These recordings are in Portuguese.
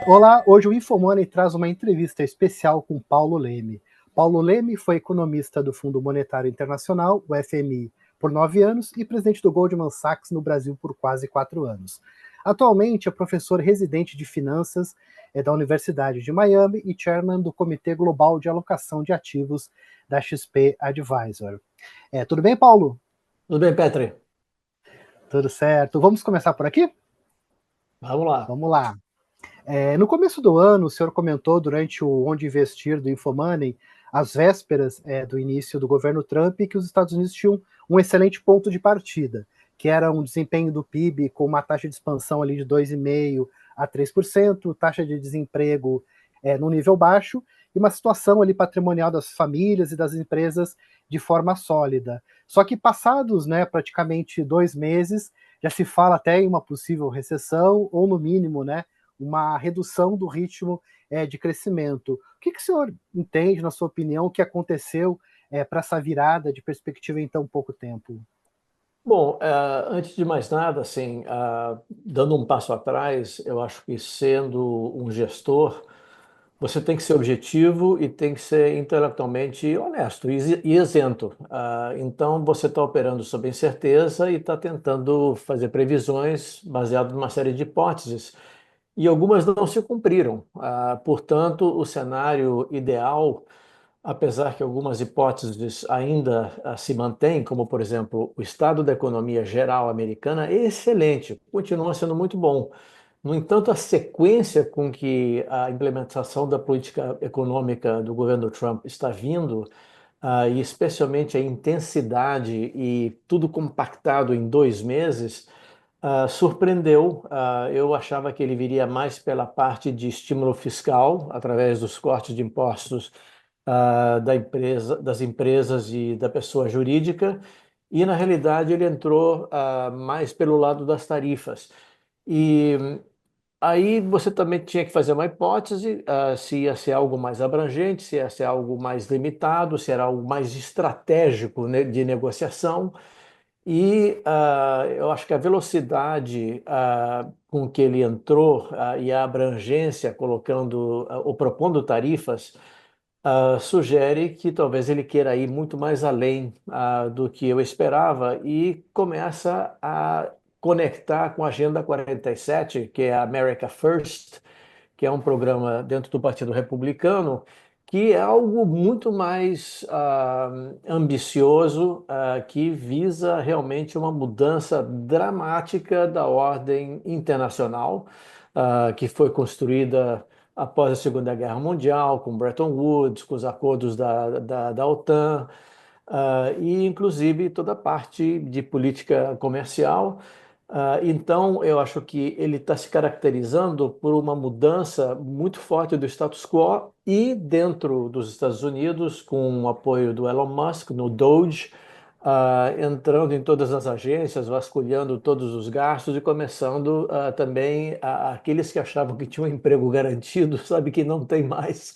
Olá, hoje o Infomoney traz uma entrevista especial com Paulo Leme. Paulo Leme foi economista do Fundo Monetário Internacional, o FMI, por 9 anos e presidente do Goldman Sachs no Brasil por quase 4 anos. Atualmente é professor residente de finanças da Universidade de Miami e chairman do Comitê Global de Alocação de Ativos da XP Advisor. Tudo bem, Paulo? Tudo bem, Petri? Tudo certo. Vamos começar por aqui? Vamos lá. Vamos lá. No começo do ano, o senhor comentou durante o Onde Investir do Infomoney, às vésperas do início do governo Trump, que os Estados Unidos tinham um excelente ponto de partida, que era um desempenho do PIB com uma taxa de expansão ali de 2,5% a 3%, taxa de desemprego num nível baixo, e uma situação ali patrimonial das famílias e das empresas de forma sólida. Só que passados praticamente 2 meses, já se fala até em uma possível recessão, ou no mínimo, uma redução do ritmo de crescimento. O que o senhor entende, na sua opinião, que aconteceu para essa virada de perspectiva em tão pouco tempo? Bom, antes de mais nada, assim, dando um passo atrás, eu acho que sendo um gestor, você tem que ser objetivo e tem que ser intelectualmente honesto e isento. Então, você está operando sob incerteza e está tentando fazer previsões baseadas numa série de hipóteses. E algumas não se cumpriram. Portanto, o cenário ideal, apesar que algumas hipóteses ainda se mantêm, como, por exemplo, o estado da economia geral americana, é excelente, continua sendo muito bom. No entanto, a sequência com que a implementação da política econômica do governo Trump está vindo, e especialmente a intensidade e tudo compactado em 2 meses, surpreendeu. Eu achava que ele viria mais pela parte de estímulo fiscal, através dos cortes de impostos das empresas e da pessoa jurídica, e na realidade ele entrou mais pelo lado das tarifas. E aí você também tinha que fazer uma hipótese, se ia ser algo mais abrangente, se ia ser algo mais limitado, se era algo mais estratégico, né, de negociação. E eu acho que a velocidade com que ele entrou e a abrangência colocando ou propondo tarifas sugere que talvez ele queira ir muito mais além do que eu esperava e começa a conectar com a Agenda 47, que é a America First, que é um programa dentro do Partido Republicano, que é algo muito mais ambicioso, que visa realmente uma mudança dramática da ordem internacional, que foi construída após a Segunda Guerra Mundial, com Bretton Woods, com os acordos da OTAN, e inclusive toda a parte de política comercial. Então, eu acho que ele está se caracterizando por uma mudança muito forte do status quo e dentro dos Estados Unidos, com o apoio do Elon Musk no Doge, entrando em todas as agências, vasculhando todos os gastos e começando também aqueles que achavam que tinham um emprego garantido, sabe que não tem mais.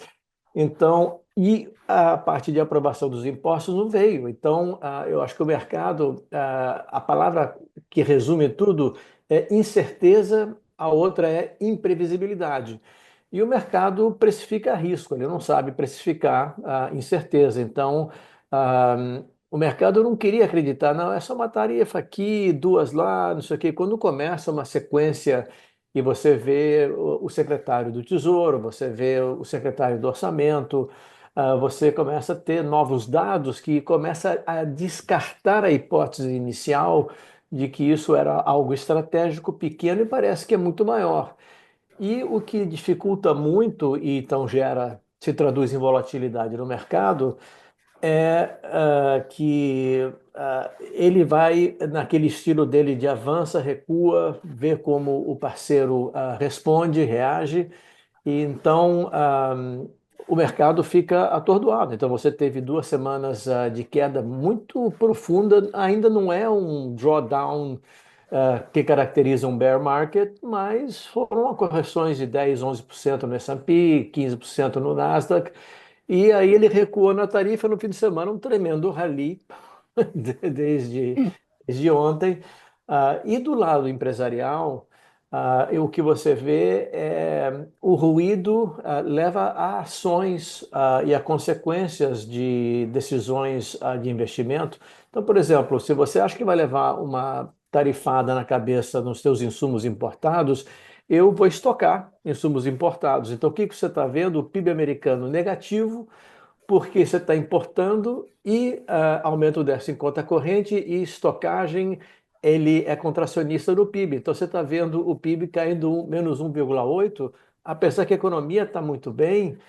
Então, e a parte de aprovação dos impostos não veio. Então, eu acho que o mercado, a palavra que resume tudo é incerteza, a outra é imprevisibilidade. E o mercado precifica risco, ele não sabe precificar a incerteza. Então, o mercado não queria acreditar, não, é só uma tarefa aqui, duas lá, não sei o quê. Quando começa uma sequência e você vê o secretário do Tesouro, você vê o secretário do Orçamento, você começa a ter novos dados que começa a descartar a hipótese inicial de que isso era algo estratégico pequeno e parece que é muito maior. E o que dificulta muito e então se traduz em volatilidade no mercado é que ele vai naquele estilo dele de avança, recua, vê como o parceiro responde, reage, e então o mercado fica atordoado. Então você teve 2 semanas de queda muito profunda, ainda não é um drawdown que caracteriza um bear market, mas foram correções de 10, 11% no S&P, 15% no Nasdaq, e aí ele recuou na tarifa no fim de semana, um tremendo rally desde ontem. E do lado empresarial, E o que você vê é o ruído leva a ações e a consequências de decisões de investimento. Então, por exemplo, se você acha que vai levar uma tarifada na cabeça nos seus insumos importados, eu vou estocar insumos importados. Então, o que que você está vendo? O PIB americano negativo, porque você está importando e aumento o déficit em conta corrente e estocagem, ele é contracionista do PIB. Então você está vendo o PIB caindo menos 1,8, apesar que a economia está muito bem,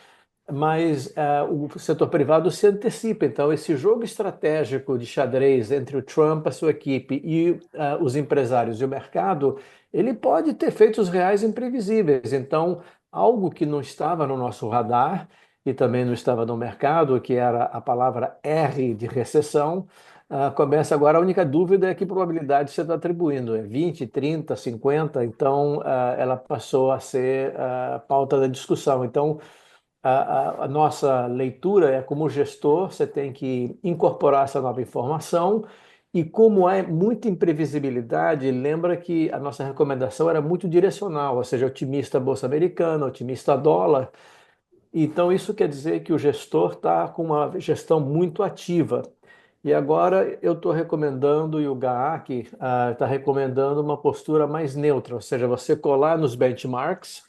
mas o setor privado se antecipa. Então esse jogo estratégico de xadrez entre o Trump, a sua equipe e os empresários e o mercado, ele pode ter efeitos reais imprevisíveis. Então algo que não estava no nosso radar e também não estava no mercado, que era a palavra R de recessão, começa agora. A única dúvida é que probabilidade você está atribuindo, é 20, 30, 50, então ela passou a ser pauta da discussão. Então, a nossa leitura é como gestor, você tem que incorporar essa nova informação e como há muita imprevisibilidade, lembra que a nossa recomendação era muito direcional, ou seja, otimista bolsa americana, otimista dólar. Então, isso quer dizer que o gestor está com uma gestão muito ativa. E agora eu estou recomendando, e o GAAC está recomendando uma postura mais neutra, ou seja, você colar nos benchmarks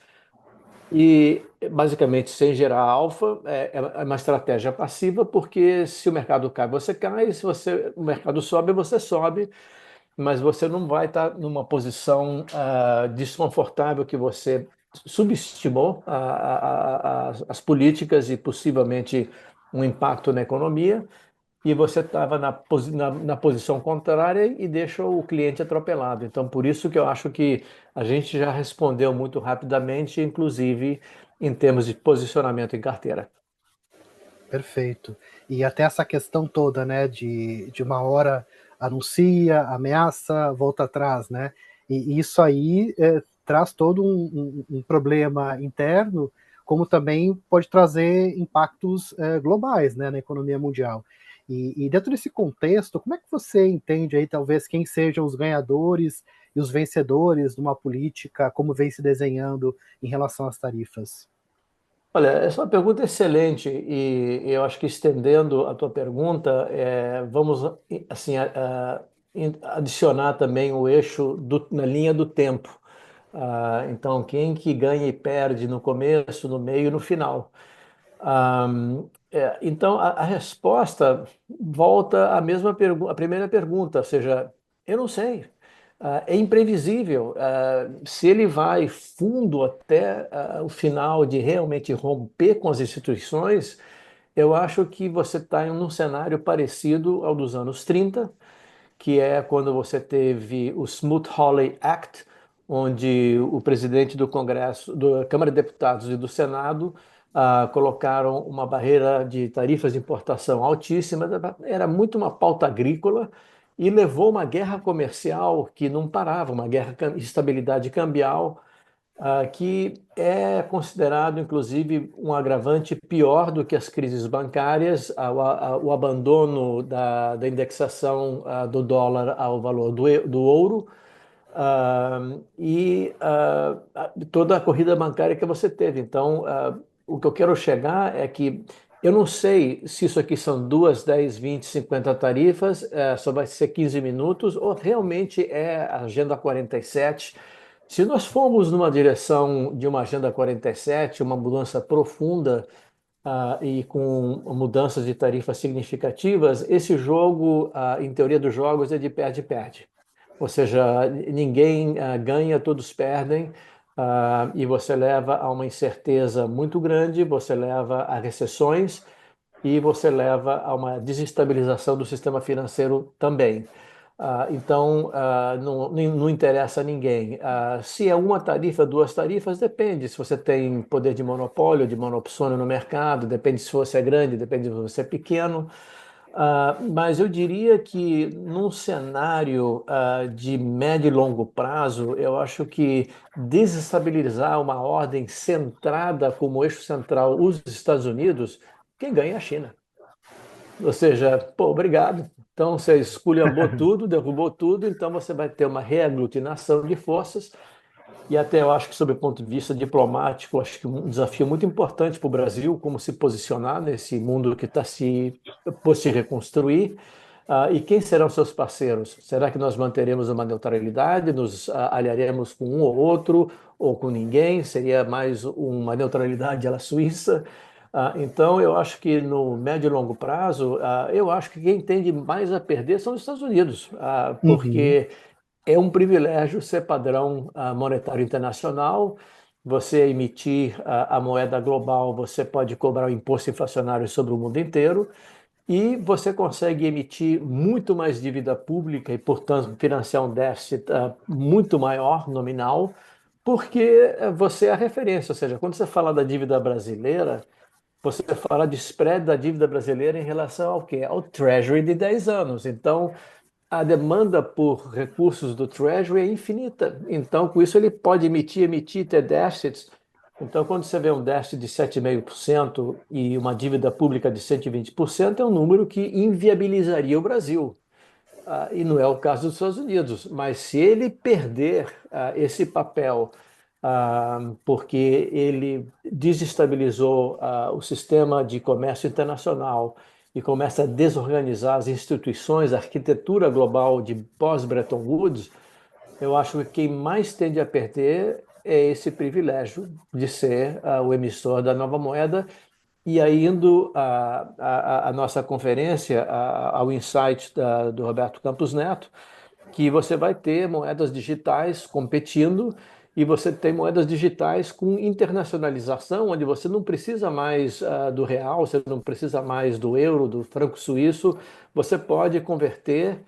e, basicamente, sem gerar alfa, é uma estratégia passiva, porque se o mercado cai, você cai, se o mercado sobe, você sobe, mas você não vai estar numa posição desconfortável que você subestimou as políticas e possivelmente um impacto na economia, e você estava na posição contrária e deixa o cliente atropelado. Então, por isso que eu acho que a gente já respondeu muito rapidamente, inclusive em termos de posicionamento em carteira. Perfeito. E até essa questão toda, né, de uma hora anuncia, ameaça, volta atrás, né? E isso aí traz todo um problema interno, como também pode trazer impactos globais, né, na economia mundial. E dentro desse contexto, como é que você entende aí, talvez, quem sejam os ganhadores e os vencedores de uma política, como vem se desenhando em relação às tarifas? Olha, essa é uma pergunta excelente e eu acho que estendendo a tua pergunta, vamos assim adicionar também o eixo na linha do tempo. Então, quem que ganha e perde no começo, no meio e no final? Então, a resposta volta à mesma pergunta, a primeira pergunta, ou seja, eu não sei. É imprevisível. Se ele vai fundo até o final de realmente romper com as instituições, eu acho que você está em um cenário parecido ao dos anos 30, que é quando você teve o Smoot-Hawley Act, onde o presidente do Congresso, da Câmara de Deputados e do Senado colocaram uma barreira de tarifas de importação altíssima, era muito uma pauta agrícola e levou uma guerra comercial que não parava, uma guerra de estabilidade cambial, que é considerado, inclusive, um agravante pior do que as crises bancárias, o abandono da indexação do dólar ao valor do ouro, e toda a corrida bancária que você teve. Então, o que eu quero chegar é que eu não sei se isso aqui são 2, 10, 20, 50 tarifas, só vai ser 15 minutos, ou realmente é a Agenda 47. Se nós formos numa direção de uma Agenda 47, uma mudança profunda, e com mudanças de tarifas significativas, esse jogo, em teoria dos jogos, é de perde-perde. Ou seja, ninguém ganha, todos perdem, e você leva a uma incerteza muito grande, você leva a recessões e você leva a uma desestabilização do sistema financeiro também. Então, não interessa a ninguém. Se é uma tarifa, duas tarifas, depende. Se você tem poder de monopólio, de monopsônio no mercado, depende se você é grande, depende se você é pequeno. Mas eu diria que num cenário de médio e longo prazo, eu acho que desestabilizar uma ordem centrada como eixo central os Estados Unidos, quem ganha é a China. Ou seja, pô, obrigado. Então você esculhambou tudo, derrubou tudo, então você vai ter uma reaglutinação de forças E até eu acho que, sob o ponto de vista diplomático, acho que um desafio muito importante para o Brasil, como se posicionar nesse mundo que está por se reconstruir. E quem serão seus parceiros? Será que nós manteremos uma neutralidade, nos aliaremos com um ou outro, ou com ninguém? Seria mais uma neutralidade à la Suíça? Então, eu acho que no médio e longo prazo, eu acho que quem tem de mais a perder são os Estados Unidos, Uhum, porque é um privilégio ser padrão monetário internacional. Você emitir a moeda global, você pode cobrar o imposto inflacionário sobre o mundo inteiro e você consegue emitir muito mais dívida pública e, portanto, financiar um déficit muito maior nominal, porque você é a referência. Ou seja, quando você fala da dívida brasileira, você fala de spread da dívida brasileira em relação ao quê? Ao Treasury de 10 anos. Então, a demanda por recursos do Treasury é infinita. Então, com isso, ele pode emitir, ter déficits. Então, quando você vê um déficit de 7,5% e uma dívida pública de 120%, é um número que inviabilizaria o Brasil. E não é o caso dos Estados Unidos. Mas se ele perder esse papel, porque ele desestabilizou o sistema de comércio internacional e começa a desorganizar as instituições, a arquitetura global de pós-Bretton Woods, eu acho que quem mais tende a perder é esse privilégio de ser o emissor da nova moeda. E aí, indo à nossa conferência, ao insight do Roberto Campos Neto, que você vai ter moedas digitais competindo e você tem moedas digitais com internacionalização, onde você não precisa mais do real, você não precisa mais do euro, do franco suíço, você pode converter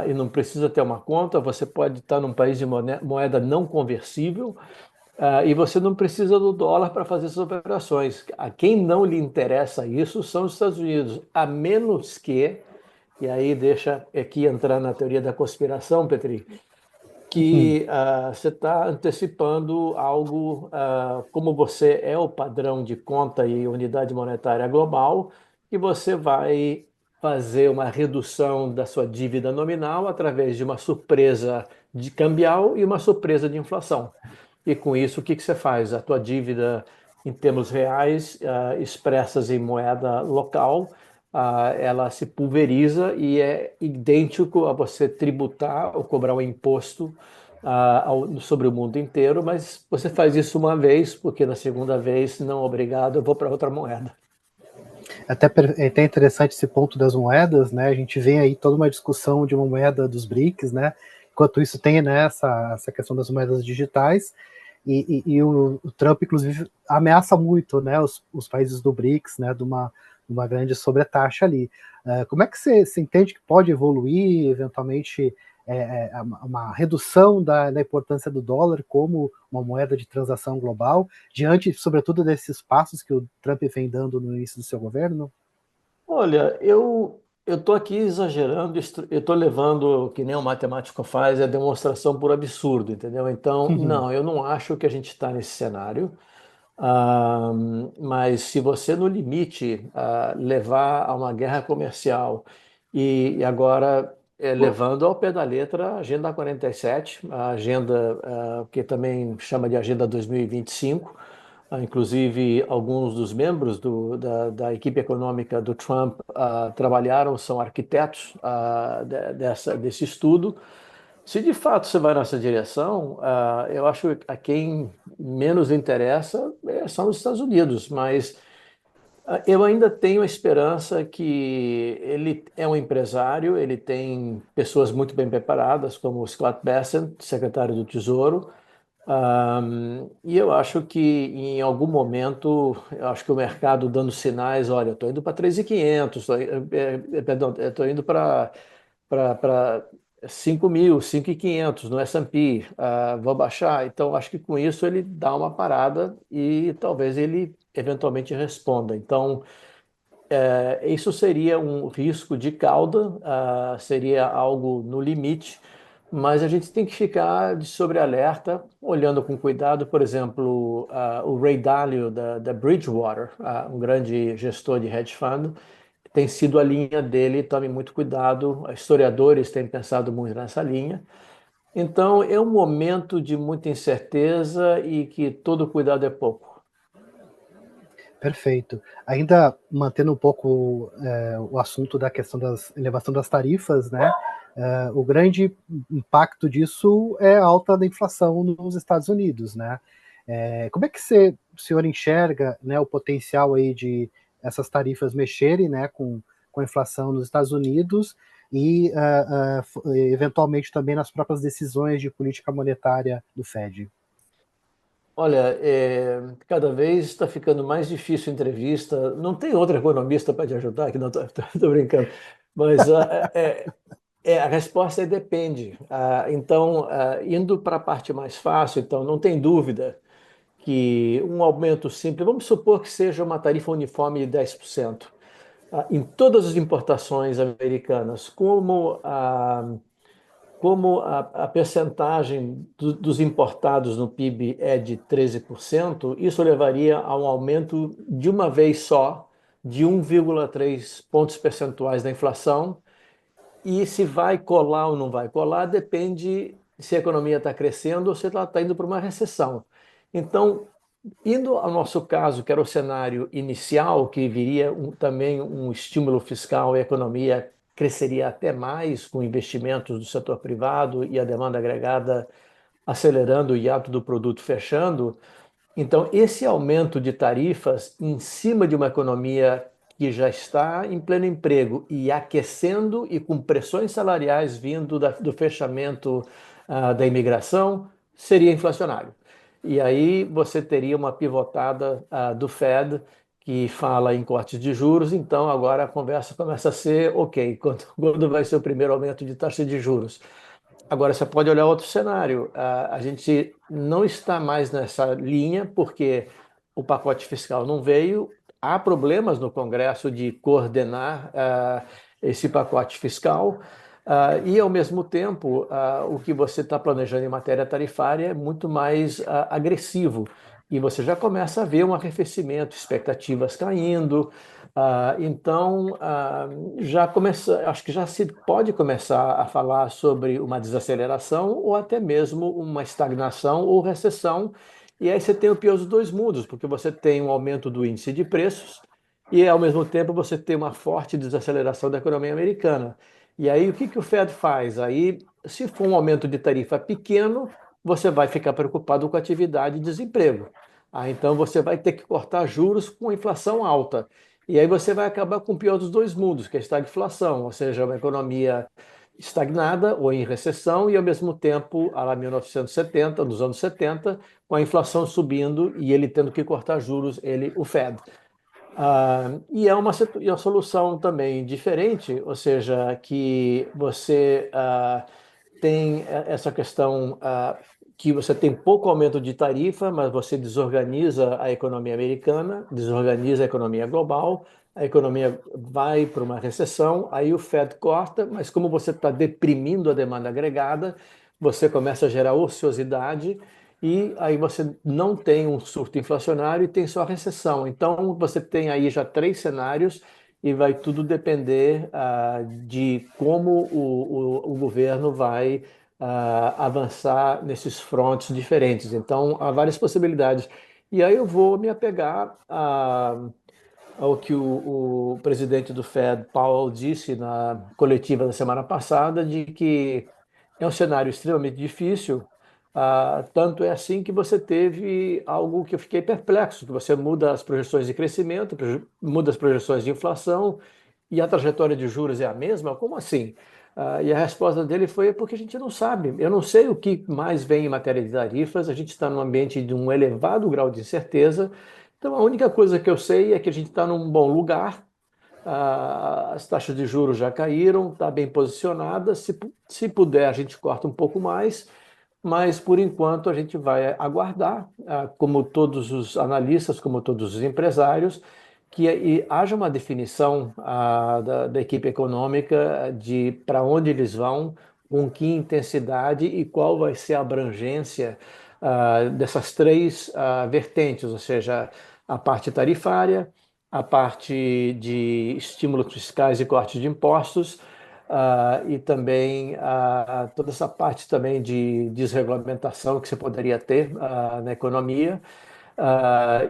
e não precisa ter uma conta, você pode estar num país de moeda não conversível. E você não precisa do dólar para fazer essas operações. A quem não lhe interessa isso são os Estados Unidos, a menos que, e aí deixa aqui entrar na teoria da conspiração, Petri, uhum. que você está antecipando algo, como você é o padrão de conta e unidade monetária global, que você vai fazer uma redução da sua dívida nominal através de uma surpresa de cambial e uma surpresa de inflação. E com isso, o que que você faz? A tua dívida em termos reais, expressas em moeda local, ela se pulveriza e é idêntico a você tributar ou cobrar um imposto sobre o mundo inteiro, mas você faz isso uma vez, porque na segunda vez, não obrigado, eu vou para outra moeda. É até interessante esse ponto das moedas, né? A gente vê aí toda uma discussão de uma moeda dos BRICS, né? Enquanto isso tem, né, essa questão das moedas digitais, e o Trump, inclusive, ameaça muito, né, os países do BRICS, né, de uma grande sobretaxa ali. Como é que você entende que pode evoluir, eventualmente, uma redução da importância do dólar como uma moeda de transação global, diante, sobretudo, desses passos que o Trump vem dando no início do seu governo? Olha, eu estou aqui exagerando, eu estou levando, que nem o matemático faz, a demonstração por absurdo, entendeu? Então, Uhum. não, eu não acho que a gente está nesse cenário. Ah, mas se você, no limite, levar a uma guerra comercial e agora levando ao pé da letra a Agenda 47, a agenda que também chama de Agenda 2025, inclusive alguns dos membros da equipe econômica do Trump trabalharam, são arquitetos desse estudo. Se de fato você vai nessa direção, eu acho que a quem menos interessa são os Estados Unidos, mas eu ainda tenho a esperança que ele é um empresário, ele tem pessoas muito bem preparadas, como o Scott Bessent, secretário do Tesouro, e eu acho que em algum momento, eu acho que o mercado dando sinais, olha, eu estou indo para 3.500, perdão, eu estou indo para 5.000, 5.500 no S&P, vou baixar. Então, acho que com isso ele dá uma parada e talvez ele eventualmente responda. Então, isso seria um risco de cauda, seria algo no limite, mas a gente tem que ficar de sobrealerta, olhando com cuidado, por exemplo, o Ray Dalio da Bridgewater, um grande gestor de hedge fund, tem sido a linha dele, tome muito cuidado, historiadores têm pensado muito nessa linha, Então, é um momento de muita incerteza e que todo cuidado é pouco. Perfeito. Ainda mantendo um pouco o assunto da questão da elevação das tarifas, né? O grande impacto disso é a alta da inflação nos Estados Unidos, né? Como é que o senhor enxerga, né, o potencial aí de essas tarifas mexerem, né, com a inflação nos Estados Unidos e eventualmente também nas próprias decisões de política monetária do Fed? Olha, cada vez está ficando mais difícil a entrevista. Não tem outro economista para te ajudar, que não estou brincando. Mas a resposta é depende. Então, indo para a parte mais fácil, então, não tem dúvida que um aumento simples, vamos supor que seja uma tarifa uniforme de 10%, em todas as importações americanas, como a percentagem dos importados no PIB é de 13%, isso levaria a um aumento de uma vez só de 1,3 pontos percentuais da inflação. E se vai colar ou não vai colar, depende se a economia está crescendo ou se ela está indo para uma recessão. Então, indo ao nosso caso, que era o cenário inicial, que viria também um estímulo fiscal e a economia cresceria até mais com investimentos do setor privado e a demanda agregada acelerando e ato do produto fechando, então, esse aumento de tarifas em cima de uma economia que já está em pleno emprego e aquecendo e com pressões salariais vindo do fechamento da imigração seria inflacionário. E aí você teria uma pivotada do Fed que fala em cortes de juros, então agora a conversa começa a ser, ok, quando vai ser o primeiro aumento de taxa de juros? Agora, você pode olhar outro cenário. A gente não está mais nessa linha porque o pacote fiscal não veio. Há problemas no Congresso de coordenar esse pacote fiscal. E, ao mesmo tempo, o que você está planejando em matéria tarifária é muito mais agressivo. E você já começa a ver um arrefecimento, expectativas caindo. Então, já começa, acho que já se pode começar a falar sobre uma desaceleração ou até mesmo uma estagnação ou recessão. E aí você tem o pior dos dois mundos, porque você tem um aumento do índice de preços e, ao mesmo tempo, você tem uma forte desaceleração da economia americana. E aí, o que que o Fed faz? Aí, se for um aumento de tarifa pequeno, você vai ficar preocupado com atividade e desemprego. Então, você vai ter que cortar juros com inflação alta. E aí você vai acabar com o pior dos dois mundos, que é a estagflação, ou seja, uma economia estagnada ou em recessão e, ao mesmo tempo, a lá 1970, nos anos 70, com a inflação subindo e ele tendo que cortar juros, ele, o Fed. E é uma solução também diferente, ou seja, que você tem essa questão que você tem pouco aumento de tarifa, mas você desorganiza a economia americana, desorganiza a economia global, a economia vai para uma recessão, aí o Fed corta, mas como você está deprimindo a demanda agregada, você começa a gerar ociosidade e aí você não tem um surto inflacionário e tem só recessão. Então você tem aí já três cenários e vai tudo depender de como o governo vai avançar nesses frontes diferentes. Então, há várias possibilidades. E aí eu vou me apegar ao que o presidente do Fed, Powell, disse na coletiva da semana passada, de que é um cenário extremamente difícil. Tanto é assim que você teve algo que eu fiquei perplexo, que você muda as projeções de crescimento, muda as projeções de inflação e a trajetória de juros é a mesma? Como assim? E a resposta dele foi porque a gente não sabe. Eu não sei o que mais vem em matéria de tarifas, a gente está num ambiente de um elevado grau de incerteza. Então, a única coisa que eu sei é que a gente está num bom lugar, as taxas de juros já caíram, está bem posicionada. Se puder, a gente corta um pouco mais, mas por enquanto a gente vai aguardar, como todos os analistas, como todos os empresários, que haja uma definição da equipe econômica de para onde eles vão, com que intensidade e qual vai ser a abrangência dessas três vertentes, ou seja, a parte tarifária, a parte de estímulos fiscais e cortes de impostos, e também toda essa parte também de desregulamentação que você poderia ter na economia,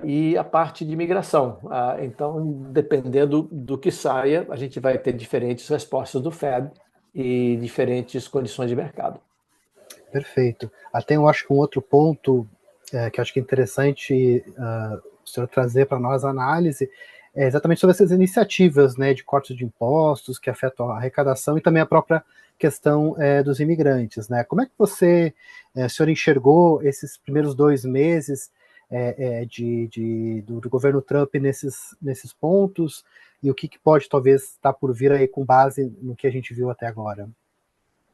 e a parte de imigração. Então, dependendo do que saia, a gente vai ter diferentes respostas do Fed e diferentes condições de mercado. Perfeito. Até eu acho que um outro ponto que eu acho que é interessante o senhor trazer para nós a análise é exatamente sobre essas iniciativas, né, de cortes de impostos que afetam a arrecadação e também a própria questão dos imigrantes, né? Como é que o senhor enxergou esses primeiros 2 meses do governo Trump nesses pontos e o que pode talvez estar por vir aí com base no que a gente viu até agora?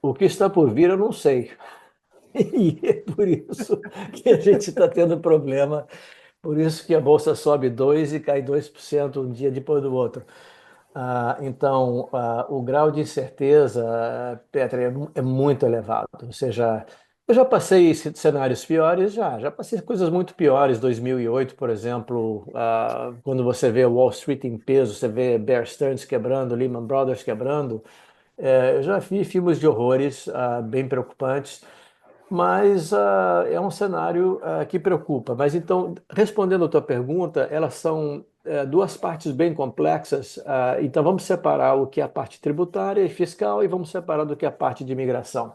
O que está por vir, eu não sei. E é por isso que a gente está tendo problema, por isso que a bolsa sobe 2 e cai 2% um dia depois do outro. Então, o grau de incerteza, Petra, é muito elevado. Ou seja, eu já passei cenários piores, já passei coisas muito piores. 2008, por exemplo, quando você vê Wall Street em peso, você vê Bear Stearns quebrando, Lehman Brothers quebrando. Eu já vi filmes de horrores bem preocupantes, mas é um cenário que preocupa. Mas então, respondendo a tua pergunta, elas são duas partes bem complexas. Então, vamos separar o que é a parte tributária e fiscal e vamos separar do que é a parte de imigração.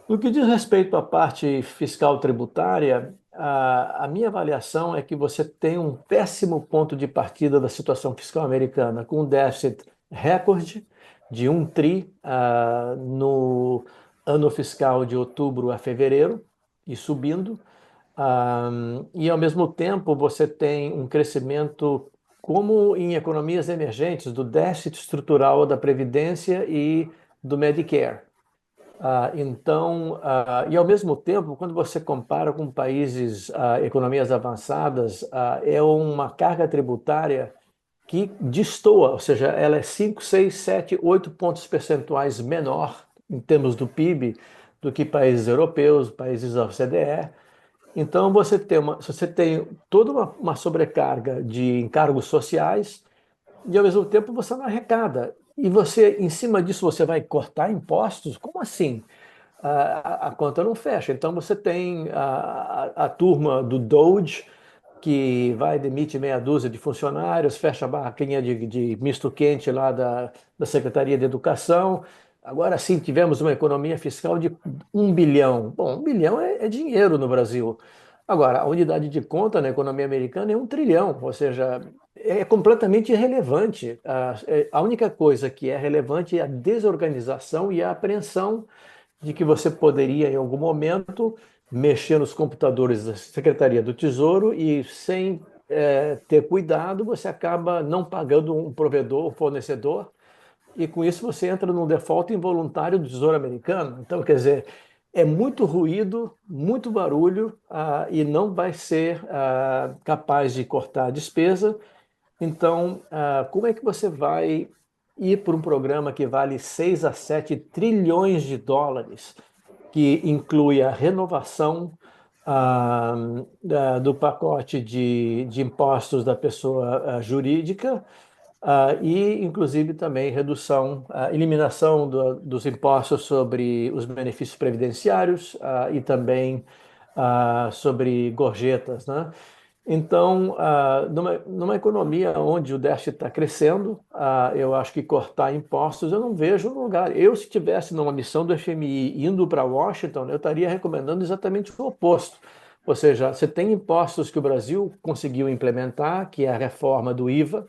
No que diz respeito à parte fiscal tributária, a minha avaliação é que você tem um péssimo ponto de partida da situação fiscal americana, com um déficit recorde de 1 tri no ano fiscal de outubro a fevereiro e subindo. E ao mesmo tempo você tem um crescimento, como em economias emergentes, do déficit estrutural da Previdência e do Medicare. Então, e ao mesmo tempo, quando você compara com países, economias avançadas, é uma carga tributária que destoa, ou seja, ela é 5, 6, 7, 8 pontos percentuais menor em termos do PIB do que países europeus, países da OCDE. Então, você tem toda uma sobrecarga de encargos sociais e, ao mesmo tempo, você não arrecada. E você, em cima disso, você vai cortar impostos? Como assim? A conta não fecha. Então você tem a turma do Doge, que vai, demite meia dúzia de funcionários, fecha a barraquinha de misto quente lá da Secretaria de Educação. Agora sim, tivemos uma economia fiscal de 1 bilhão. Bom, 1 bilhão é dinheiro no Brasil. Agora, a unidade de conta na economia americana é 1 trilhão, ou seja, é completamente irrelevante. A única coisa que é relevante é a desorganização e a apreensão de que você poderia, em algum momento, mexer nos computadores da Secretaria do Tesouro e, sem ter cuidado, você acaba não pagando um provedor, um fornecedor, e com isso você entra num default involuntário do Tesouro Americano. Então, quer dizer, é muito ruído, muito barulho, e não vai ser capaz de cortar a despesa. Então, como é que você vai ir para um programa que vale 6 a 7 trilhões de dólares, que inclui a renovação do pacote de impostos da pessoa jurídica, e, inclusive, também redução, eliminação dos impostos sobre os benefícios previdenciários, e também sobre gorjetas, né? Então, numa economia onde o déficit está crescendo, eu acho que cortar impostos eu não vejo lugar. Eu, se estivesse numa missão do FMI indo para Washington, eu estaria recomendando exatamente o oposto. Ou seja, você tem impostos que o Brasil conseguiu implementar, que é a reforma do IVA,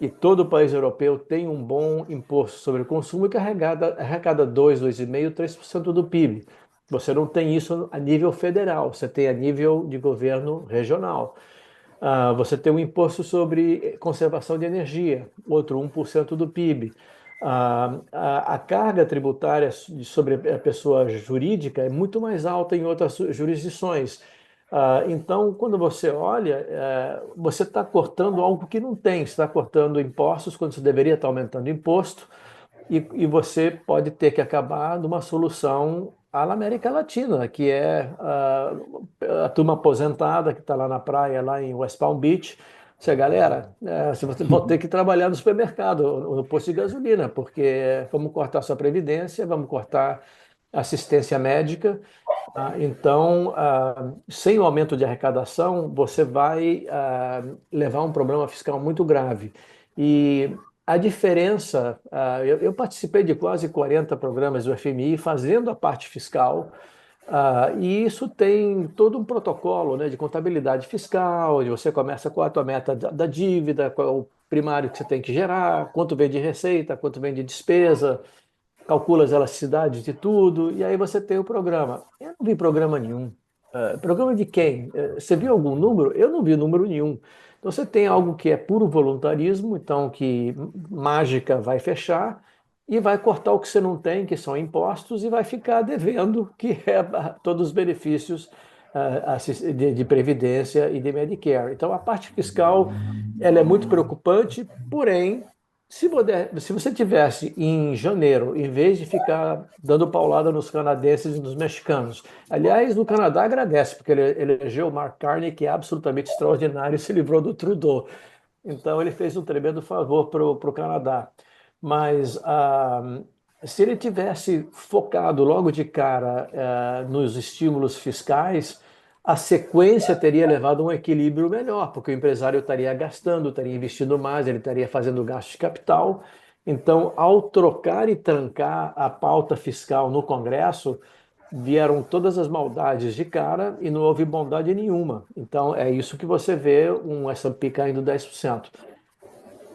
e todo país europeu tem um bom imposto sobre o consumo que arrecada 2, 2,5, 3% do PIB. Você não tem isso a nível federal, você tem a nível de governo regional. Você tem um imposto sobre conservação de energia, outro 1% do PIB. A carga tributária sobre a pessoa jurídica é muito mais alta em outras jurisdições. Então, quando você olha, você está cortando algo que não tem, você está cortando impostos quando você deveria estar aumentando imposto, e você pode ter que acabar numa solução à la América Latina, que é a turma aposentada que está lá na praia, lá em West Palm Beach, Se a galera, se você vão ter que trabalhar no supermercado, ou no posto de gasolina, porque vamos cortar sua previdência, vamos cortar assistência médica. Então, sem o aumento de arrecadação, você vai levar um problema fiscal muito grave. E a diferença, eu participei de quase 40 programas do FMI fazendo a parte fiscal. E isso tem todo um protocolo, né, de contabilidade fiscal, onde você começa com a tua meta da dívida, qual é o primário que você tem que gerar, quanto vem de receita, quanto vem de despesa, calcula as elasticidades de tudo, e aí você tem o programa. Eu não vi programa nenhum. Programa de quem? Você viu algum número? Eu não vi número nenhum. Então você tem algo que é puro voluntarismo, então que mágica vai fechar e vai cortar o que você não tem, que são impostos, e vai ficar devendo, que é todos os benefícios de previdência e de Medicare. Então a parte fiscal ela é muito preocupante, porém se você tivesse em janeiro, em vez de ficar dando paulada nos canadenses e nos mexicanos, aliás, no Canadá agradece, porque ele elegeu o Mark Carney, que é absolutamente extraordinário, e se livrou do Trudeau. Então, ele fez um tremendo favor para o Canadá. Mas se ele tivesse focado logo de cara nos estímulos fiscais, a sequência teria levado a um equilíbrio melhor, porque o empresário estaria gastando, estaria investindo mais, ele estaria fazendo gasto de capital. Então, ao trocar e trancar a pauta fiscal no Congresso, vieram todas as maldades de cara e não houve bondade nenhuma. Então, é isso que você vê um S&P caindo 10%.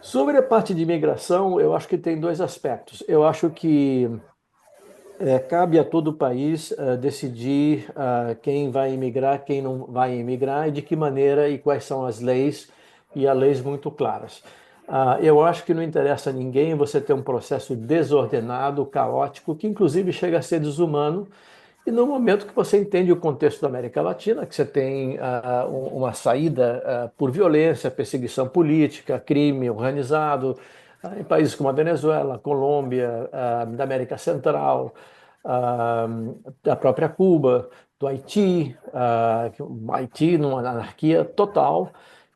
Sobre a parte de imigração, eu acho que tem dois aspectos. Eu acho que cabe a todo o país decidir quem vai imigrar, quem não vai imigrar e de que maneira e quais são as leis, e há leis muito claras. Eu acho que não interessa a ninguém você ter um processo desordenado, caótico, que inclusive chega a ser desumano, e no momento que você entende o contexto da América Latina, que você tem uma saída por violência, perseguição política, crime organizado, em países como a Venezuela, Colômbia, da América Central, ah, da própria Cuba, do Haiti, o Haiti numa anarquia total.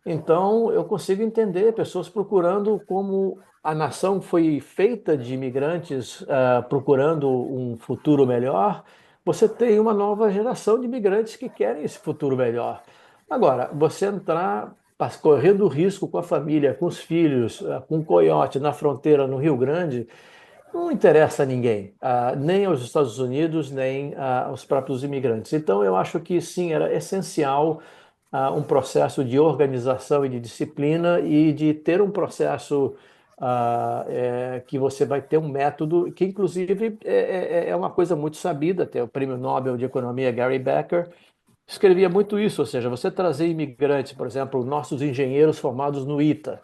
Então, eu consigo entender pessoas procurando como a nação foi feita de imigrantes procurando um futuro melhor. Você tem uma nova geração de imigrantes que querem esse futuro melhor. Agora, você entrar correndo risco com a família, com os filhos, com um coiote na fronteira no Rio Grande, não interessa a ninguém, nem aos Estados Unidos, nem aos próprios imigrantes. Então, eu acho que sim, era essencial um processo de organização e de disciplina e de ter um processo que você vai ter um método que, inclusive, é uma coisa muito sabida. Tem o Prêmio Nobel de Economia Gary Becker escrevia muito isso, ou seja, você trazer imigrantes, por exemplo, nossos engenheiros formados no ITA,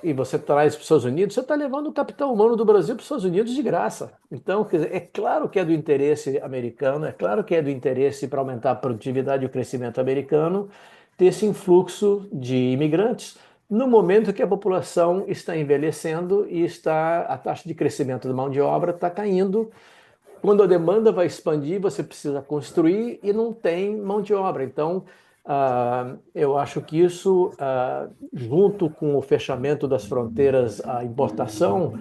e você traz para os Estados Unidos, você está levando o capital humano do Brasil para os Estados Unidos de graça. Então, quer dizer, é claro que é do interesse americano, é claro que é do interesse para aumentar a produtividade e o crescimento americano, ter esse influxo de imigrantes no momento que a população está envelhecendo e a taxa de crescimento da mão de obra está caindo. Quando a demanda vai expandir, você precisa construir e não tem mão de obra. Então, eu acho que isso, junto com o fechamento das fronteiras à importação,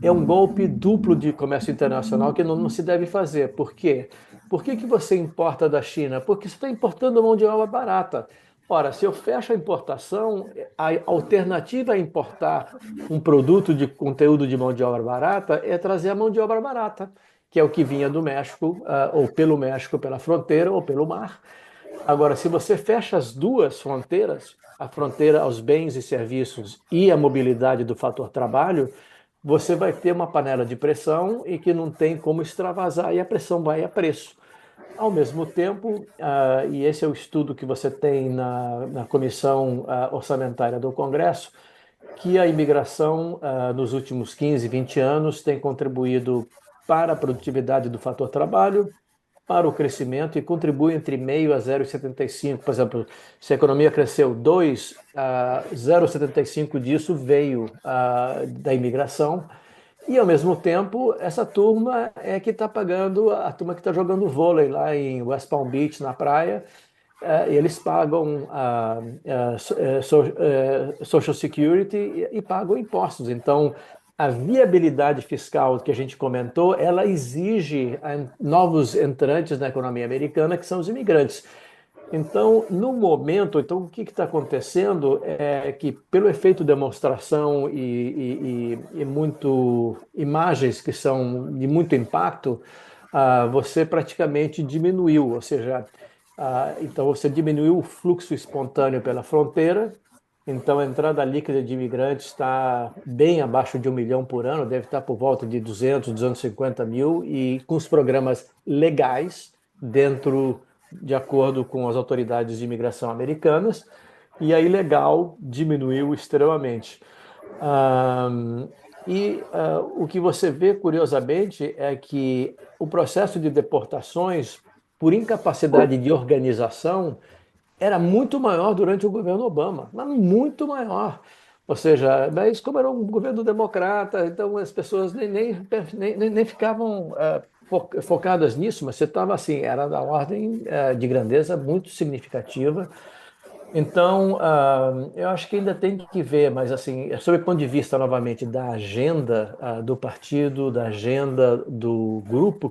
é um golpe duplo de comércio internacional que não se deve fazer. Por quê? Por que você importa da China? Porque você está importando mão de obra barata. Ora, se eu fecho a importação, a alternativa a importar um produto de conteúdo de mão de obra barata é trazer a mão de obra barata, que é o que vinha do México, ou pelo México, pela fronteira, ou pelo mar. Agora, se você fecha as duas fronteiras, a fronteira aos bens e serviços e a mobilidade do fator trabalho, você vai ter uma panela de pressão e que não tem como extravasar, e a pressão vai a preço. Ao mesmo tempo, e esse é o estudo que você tem na Comissão Orçamentária do Congresso, que a imigração nos últimos 15, 20 anos tem contribuído para a produtividade do fator trabalho, para o crescimento e contribui entre 0,5 a 0,75. Por exemplo, se a economia cresceu 2, 0,75 disso veio da imigração. E, ao mesmo tempo, essa turma é que está pagando a turma que está jogando vôlei lá em West Palm Beach, na praia, eles pagam Social Security e pagam impostos. Então, a viabilidade fiscal que a gente comentou, ela exige novos entrantes na economia americana, que são os imigrantes. Então, no momento, então, o que está acontecendo é que, pelo efeito demonstração e muito imagens que são de muito impacto, você praticamente diminuiu, ou seja, então você diminuiu o fluxo espontâneo pela fronteira. Então, a entrada líquida de imigrantes está bem abaixo de 1 milhão por ano, deve estar por volta de 200, 250 mil, e com os programas legais dentro, de acordo com as autoridades de imigração americanas, e a ilegal diminuiu extremamente. O que você vê, curiosamente, é que o processo de deportações, por incapacidade de organização, era muito maior durante o governo Obama, mas muito maior. Ou seja, mas como era um governo democrata, então as pessoas nem ficavam focadas nisso, mas você estava assim, era da ordem de grandeza muito significativa. Então, eu acho que ainda tem que ver, mas assim, sob o ponto de vista novamente da agenda do partido, da agenda do grupo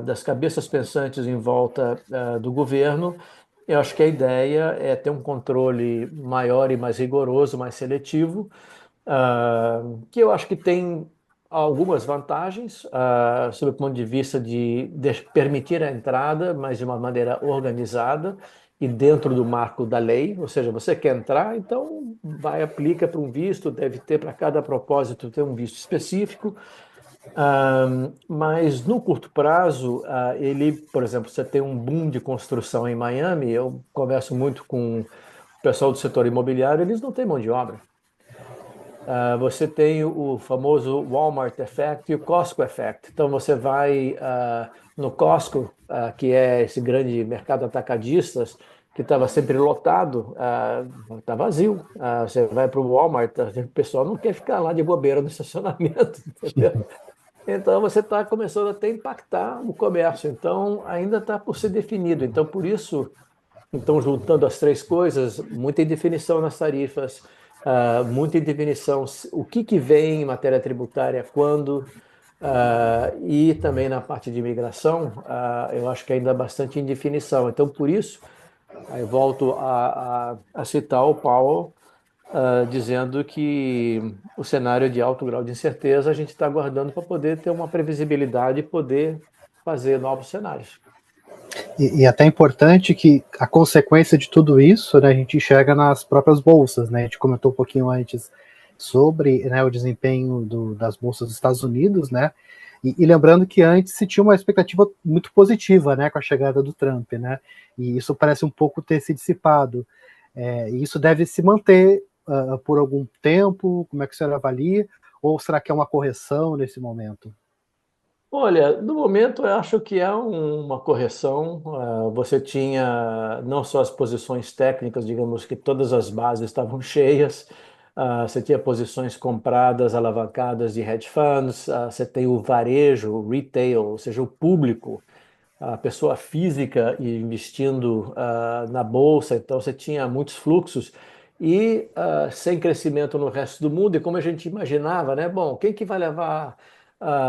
das cabeças pensantes em volta do governo, eu acho que a ideia é ter um controle maior e mais rigoroso, mais seletivo, que eu acho que tem algumas vantagens, sob o ponto de vista de permitir a entrada, mas de uma maneira organizada e dentro do marco da lei, ou seja, você quer entrar, então vai, aplica para um visto, deve ter para cada propósito ter um visto específico, mas no curto prazo, ele, por exemplo, você tem um boom de construção em Miami, eu converso muito com o pessoal do setor imobiliário, eles não têm mão de obra. Você tem o famoso Walmart Effect e o Costco Effect. Então você vai no Costco, que é esse grande mercado atacadistas, que estava sempre lotado, está vazio. Você vai para o Walmart, o pessoal não quer ficar lá de bobeira no estacionamento, entendeu? Então você está começando até a impactar o comércio. Então ainda está por ser definido. Então por isso, então, juntando as três coisas, muita indefinição nas tarifas, muita indefinição o que vem em matéria tributária, quando, e também na parte de imigração, eu acho que ainda há bastante indefinição. Então, por isso, aí volto a citar o Powell, dizendo que o cenário de alto grau de incerteza a gente está aguardando para poder ter uma previsibilidade e poder fazer novos cenários. E até é importante que a consequência de tudo isso, né, a gente enxerga nas próprias bolsas, né? A gente comentou um pouquinho antes sobre, né, o desempenho das bolsas dos Estados Unidos, né? E lembrando que antes se tinha uma expectativa muito positiva, né, com a chegada do Trump, né? E isso parece um pouco ter se dissipado. E isso deve se manter por algum tempo? Como é que você avalia? Ou será que é uma correção nesse momento? Olha, no momento eu acho que é uma correção. Você tinha não só as posições técnicas, digamos que todas as bases estavam cheias. Você tinha posições compradas, alavancadas de hedge funds. Você tem o varejo, o retail, ou seja, o público, a pessoa física investindo na bolsa. Então você tinha muitos fluxos e sem crescimento no resto do mundo. E como a gente imaginava, né? Bom, quem que vai levar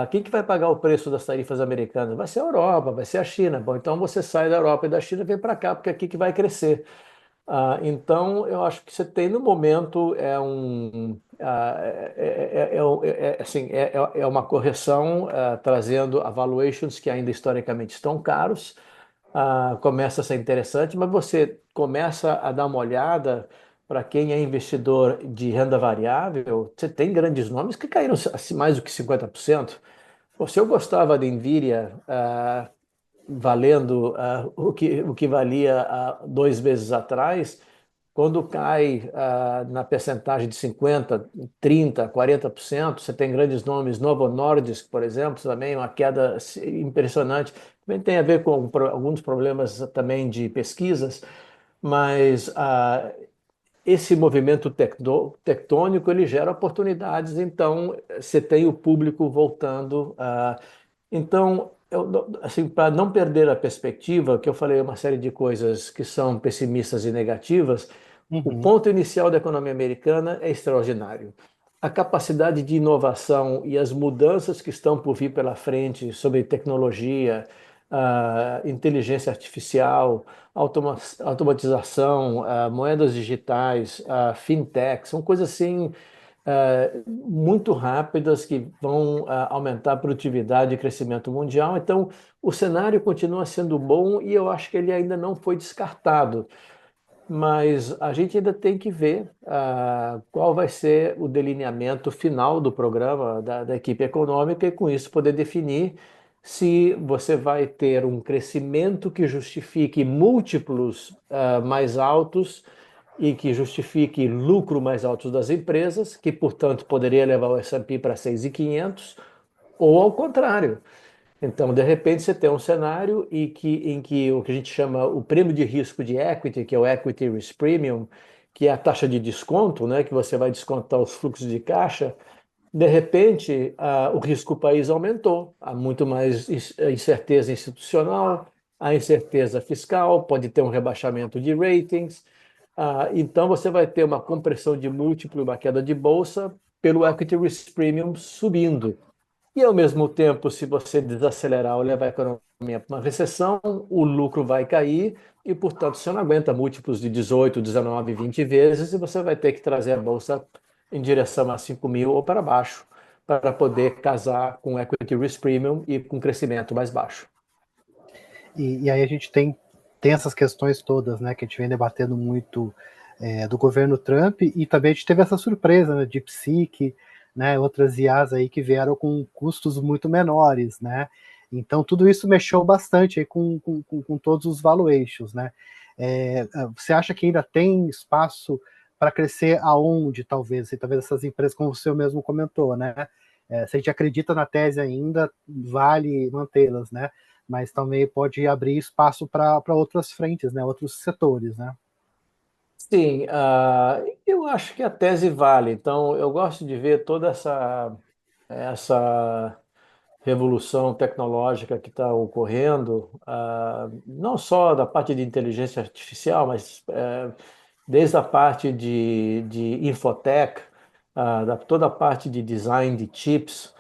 quem que vai pagar o preço das tarifas americanas? Vai ser a Europa, vai ser a China. Bom, então você sai da Europa e da China e vem para cá, porque é aqui que vai crescer. Então, eu acho que você tem no momento assim, é uma correção trazendo valuations que ainda historicamente estão caros. Começa a ser interessante, mas você começa a dar uma olhada para quem é investidor de renda variável, você tem grandes nomes que caíram mais do que 50%. Pô, se eu gostava de Nvidia valendo o que valia 2 meses atrás, quando cai na percentagem de 50, 30, 40%, você tem grandes nomes, Novo Nordisk, por exemplo, também uma queda impressionante. Também tem a ver com alguns problemas também de pesquisas, mas esse movimento tectônico ele gera oportunidades, então você tem o público voltando. Então, assim, para não perder a perspectiva, que eu falei uma série de coisas que são pessimistas e negativas, o Uhum, ponto inicial da economia americana é extraordinário. A capacidade de inovação e as mudanças que estão por vir pela frente sobre tecnologia, inteligência artificial, automatização, moedas digitais, fintech, são coisas assim muito rápidas que vão aumentar a produtividade e crescimento mundial. Então, o cenário continua sendo bom e eu acho que ele ainda não foi descartado. Mas a gente ainda tem que ver qual vai ser o delineamento final do programa da equipe econômica e, com isso, poder definir se você vai ter um crescimento que justifique múltiplos mais altos e que justifique lucro mais altos das empresas, que, portanto, poderia levar o S&P para 6.500, ou ao contrário. Então, de repente, você tem um cenário em que o que a gente chama o prêmio de risco de equity, que é o equity risk premium, que é a taxa de desconto, né, que você vai descontar os fluxos de caixa, de repente, o risco país aumentou, há muito mais incerteza institucional, há incerteza fiscal, pode ter um rebaixamento de ratings, então você vai ter uma compressão de múltiplo e uma queda de bolsa pelo equity risk premium subindo. E, ao mesmo tempo, se você desacelerar ou levar a economia para uma recessão, o lucro vai cair e, portanto, você não aguenta múltiplos de 18, 19, 20 vezes e você vai ter que trazer a bolsa em direção a 5.000 ou para baixo para poder casar com equity risk premium e com crescimento mais baixo. e aí a gente tem essas questões todas, né, que a gente vem debatendo muito do governo Trump, e também a gente teve essa surpresa, né, de DeepSeek, né, outras IAs aí que vieram com custos muito menores, né, então tudo isso mexeu bastante aí com todos os valuations, né. Você acha que ainda tem espaço para crescer aonde, talvez, e talvez essas empresas, como você mesmo comentou, né, se a gente acredita na tese ainda, vale mantê-las, né, mas também pode abrir espaço para outras frentes, né, outros setores, né? Sim, eu acho que a tese vale. Então, eu gosto de ver toda essa revolução tecnológica que está ocorrendo, não só da parte de inteligência artificial, mas desde a parte de infotech, toda a parte de design de chips.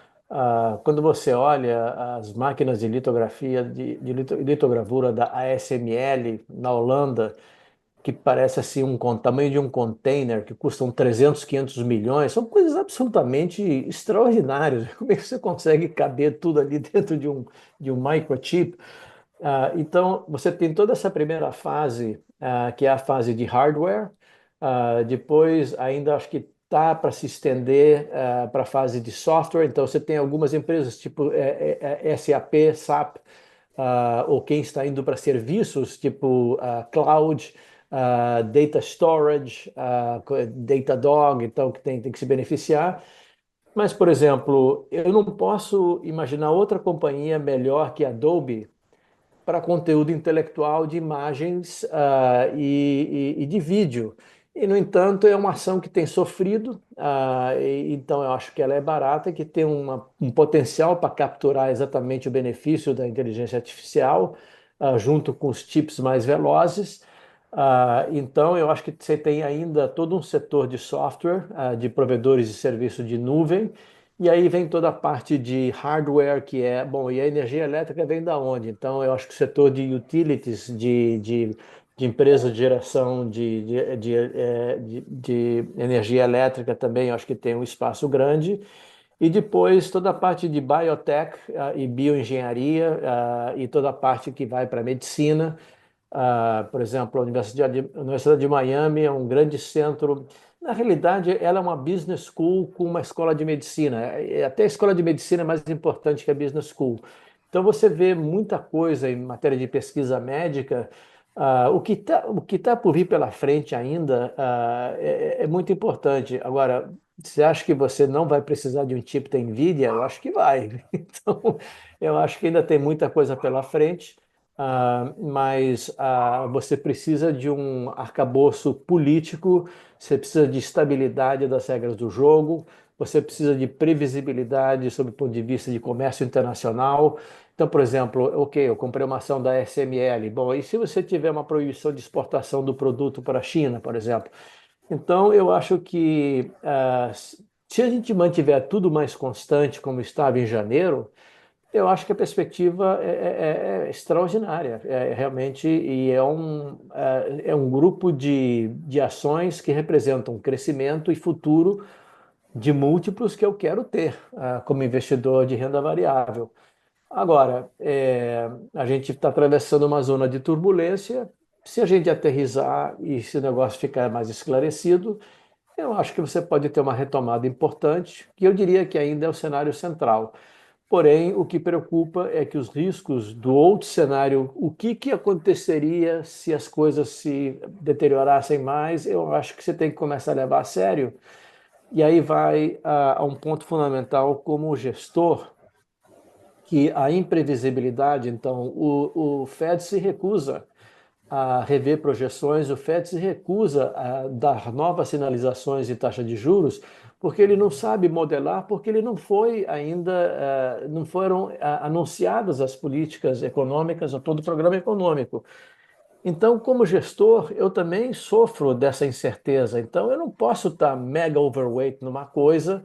Quando você olha as máquinas de litografia, de litogravura da ASML na Holanda, que parece assim tamanho de um container, que custam 300, 500 milhões, são coisas absolutamente extraordinárias. Como é que você consegue caber tudo ali dentro de um microchip? Então, você tem toda essa primeira fase, que é a fase de hardware. Depois, ainda acho que está para se estender para a fase de software. Então, você tem algumas empresas tipo SAP, SAP, ou quem está indo para serviços tipo cloud, data storage, Datadog, então que tem que se beneficiar. Mas, por exemplo, eu não posso imaginar outra companhia melhor que a Adobe para conteúdo intelectual de imagens e de vídeo. E, no entanto, é uma ação que tem sofrido, então eu acho que ela é barata, que tem um potencial para capturar exatamente o benefício da inteligência artificial, junto com os chips mais velozes. Então, eu acho que você tem ainda todo um setor de software, de provedores de serviço de nuvem, e aí vem toda a parte de hardware, que é, bom, e a energia elétrica vem da onde? Então, eu acho que o setor de utilities, de empresas de geração de energia elétrica também, eu acho que tem um espaço grande. E depois toda a parte de biotech e bioengenharia e toda a parte que vai para a medicina. Por exemplo, a Universidade de Miami é um grande centro. Na realidade, ela é uma business school com uma escola de medicina. Até a escola de medicina é mais importante que a business school. Então, você vê muita coisa em matéria de pesquisa médica. O que tá por vir pela frente ainda é muito importante. Agora, você acha que você não vai precisar de um chip da NVIDIA? Eu acho que vai. Então, eu acho que ainda tem muita coisa pela frente. Mas você precisa de um arcabouço político, você precisa de estabilidade das regras do jogo, você precisa de previsibilidade sob o ponto de vista de comércio internacional. Então, por exemplo, ok, eu comprei uma ação da SML. Bom, e se você tiver uma proibição de exportação do produto para a China, por exemplo? Então, eu acho que se a gente mantiver tudo mais constante como estava em janeiro, eu acho que a perspectiva é extraordinária, realmente, e é um grupo de ações que representam crescimento e futuro de múltiplos que eu quero ter como investidor de renda variável. Agora, a gente está atravessando uma zona de turbulência. Se a gente aterrissar e se o negócio ficar mais esclarecido, eu acho que você pode ter uma retomada importante, que eu diria que ainda é o cenário central. Porém, o que preocupa é que os riscos do outro cenário, o que aconteceria se as coisas se deteriorassem mais, eu acho que você tem que começar a levar a sério. E aí vai a um ponto fundamental como gestor, que a imprevisibilidade, então, o Fed se recusa a rever projeções, o Fed se recusa a dar novas sinalizações de taxa de juros, porque ele não sabe modelar, porque ele não foi ainda, não foram anunciadas as políticas econômicas ou todo o programa econômico. Então, como gestor, eu também sofro dessa incerteza. Então, eu não posso estar mega overweight numa coisa,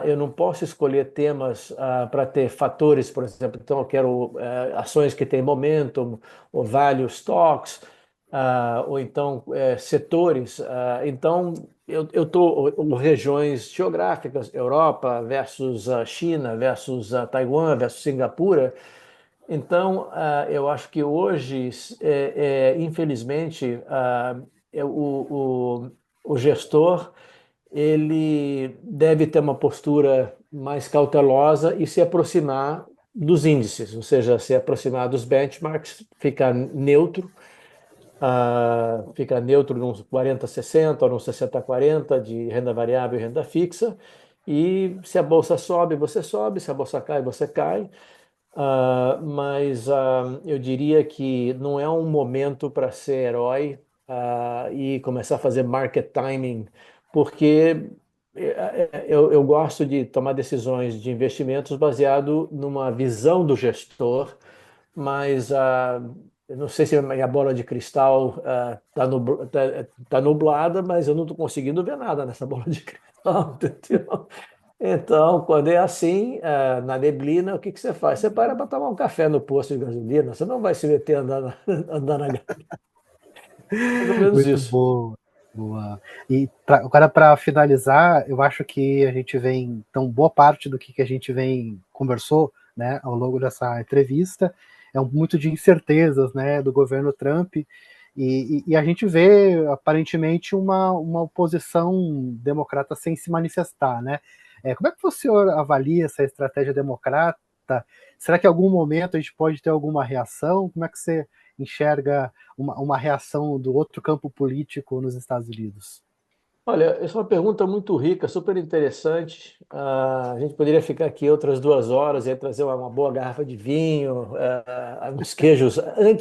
eu não posso escolher temas para ter fatores, por exemplo. Então, eu quero ações que têm momentum, ou value stocks, ou então setores. Então, eu estou regiões geográficas, Europa versus China, versus Taiwan, versus Singapura. Então, eu acho que hoje, infelizmente, o gestor ele deve ter uma postura mais cautelosa e se aproximar dos índices, ou seja, se aproximar dos benchmarks, ficar neutro nos 40-60 ou nos 60-40 de renda variável e renda fixa. E se a bolsa sobe, se a bolsa cai, você cai. Mas eu diria que não é um momento para ser herói e começar a fazer market timing, porque eu gosto de tomar decisões de investimentos baseado numa visão do gestor, mas eu não sei se a minha bola de cristal tá nublada, mas eu não estou conseguindo ver nada nessa bola de cristal, entendeu? Então, quando é assim, na neblina, o que que você faz? Você para tomar um café no posto de gasolina, você não vai se meter andando, andando na mais ou menos Muito isso. boa. Boa. E agora, para finalizar, eu acho que a gente vem, então, boa parte do que a gente vem conversou, né, ao longo dessa entrevista, muito de incertezas, né, do governo Trump, e a gente vê, aparentemente, uma oposição democrata sem se manifestar, né? Como é que você avalia essa estratégia democrata? Será que em algum momento a gente pode ter alguma reação? Como é que você enxerga uma reação do outro campo político nos Estados Unidos? Olha, essa é uma pergunta muito rica, super interessante. A gente poderia ficar aqui outras 2 horas e aí trazer uma boa garrafa de vinho, uns queijos,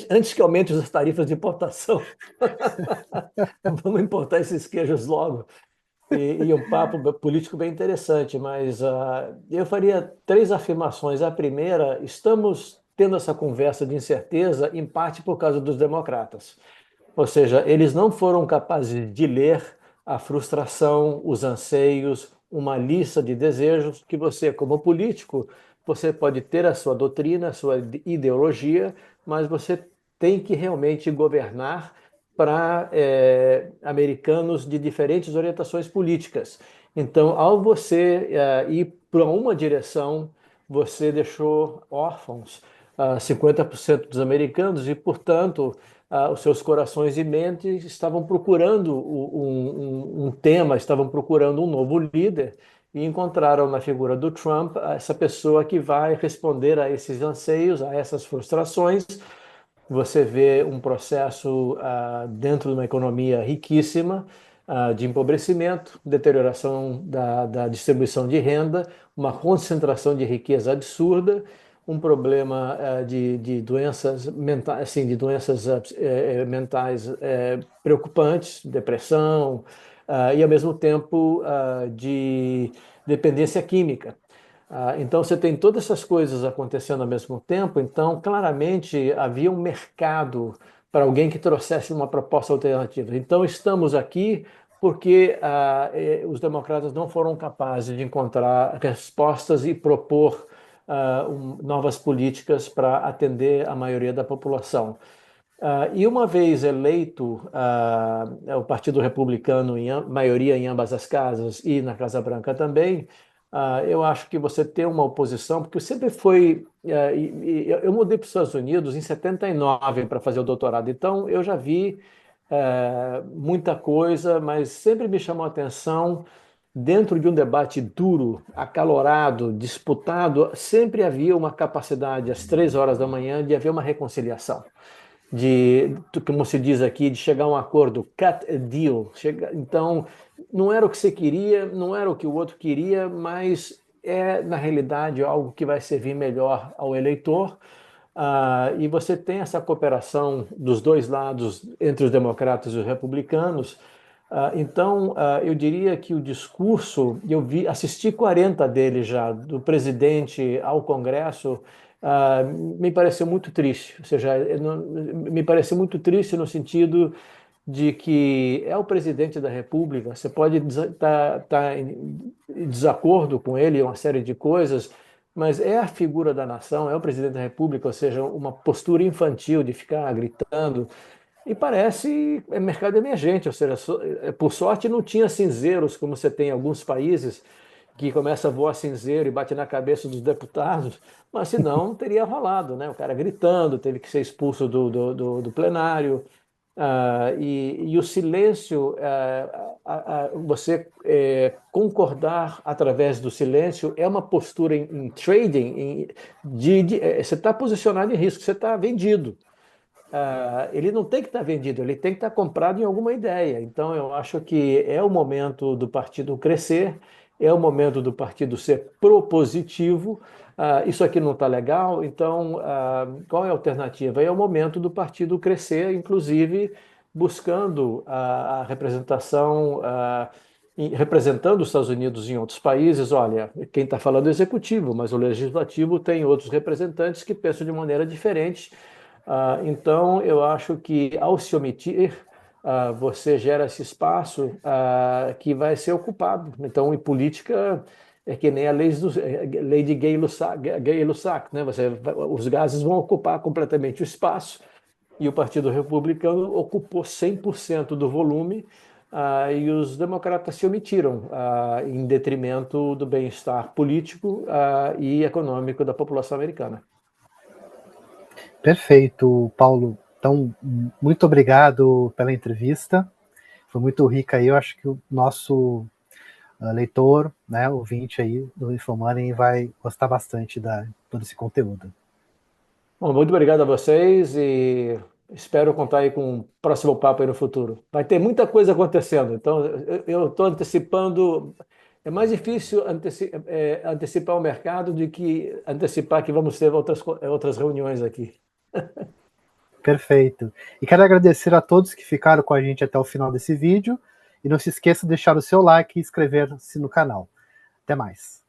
antes que aumente as tarifas de importação. Vamos importar esses queijos logo. E um papo político bem interessante, mas eu faria 3 afirmações. A primeira, estamos tendo essa conversa de incerteza, em parte por causa dos democratas. Ou seja, eles não foram capazes de ler a frustração, os anseios, uma lista de desejos que você, como político, você pode ter a sua doutrina, a sua ideologia, mas você tem que realmente governar para americanos de diferentes orientações políticas. Então, ao você ir para uma direção, você deixou órfãos 50% dos americanos e, portanto, os seus corações e mentes estavam procurando um tema, estavam procurando um novo líder e encontraram na figura do Trump essa pessoa que vai responder a esses anseios, a essas frustrações. Você vê um processo dentro de uma economia riquíssima, de empobrecimento, deterioração da distribuição de renda, uma concentração de riqueza absurda, um problema de doenças mentais, assim, de doenças mentais preocupantes, depressão, e ao mesmo tempo dependência química. Então, você tem todas essas coisas acontecendo ao mesmo tempo, então, claramente, havia um mercado para alguém que trouxesse uma proposta alternativa. Então, estamos aqui porque os democratas não foram capazes de encontrar respostas e propor novas políticas para atender a maioria da população. E uma vez eleito o Partido Republicano em maioria em ambas as casas e na Casa Branca também, eu acho que você ter uma oposição, porque sempre foi. Eu mudei para os Estados Unidos em 79 para fazer o doutorado, então eu já vi muita coisa, mas sempre me chamou a atenção. Dentro de um debate duro, acalorado, disputado, sempre havia uma capacidade, às 3 horas da manhã, de haver uma reconciliação como se diz aqui, de chegar a um acordo, cut a deal. Então, não era o que você queria, não era o que o outro queria, mas é, na realidade, algo que vai servir melhor ao eleitor. E você tem essa cooperação dos dois lados, entre os democratas e os republicanos. Então, eu diria que o discurso, assisti 40 dele já, do presidente ao Congresso, me pareceu muito triste. Ou seja, me pareceu muito triste no sentido de que é o presidente da República, você pode estar em desacordo com ele em uma série de coisas, mas é a figura da nação, é o presidente da República, ou seja, uma postura infantil de ficar gritando. E parece mercado emergente, ou seja, por sorte não tinha cinzeiros, como você tem em alguns países, que começa a voar cinzeiro e bate na cabeça dos deputados, mas senão teria rolado, né? O cara gritando, teve que ser expulso do plenário. E o silêncio, você concordar através do silêncio é uma postura em trading, você está posicionado em risco, você está vendido. Ele não tem que estar vendido, ele tem que estar comprado em alguma ideia. Então, eu acho que é o momento do partido crescer, é o momento do partido ser propositivo. Isso aqui não está legal, então qual é a alternativa? É o momento do partido crescer, inclusive buscando a representação, representando os Estados Unidos em outros países. Olha, quem está falando é o executivo, mas o legislativo tem outros representantes que pensam de maneira diferente. Então, eu acho que ao se omitir, você gera esse espaço que vai ser ocupado. Então, em política, é que nem a lei de Gay-Lussac, né? Os gases vão ocupar completamente o espaço e o Partido Republicano ocupou 100% do volume, e os democratas se omitiram em detrimento do bem-estar político e econômico da população americana. Perfeito, Paulo. Então, muito obrigado pela entrevista. Foi muito rica aí. Eu acho que o nosso leitor, né, ouvinte aí do Infomoney vai gostar bastante de todo esse conteúdo. Bom, muito obrigado a vocês e espero contar aí com um próximo papo aí no futuro. Vai ter muita coisa acontecendo, então eu estou antecipando. É mais difícil antecipar o mercado do que antecipar que vamos ter outras reuniões aqui. Perfeito. E quero agradecer a todos que ficaram com a gente até o final desse vídeo. E não se esqueça de deixar o seu like e inscrever-se no canal. Até mais.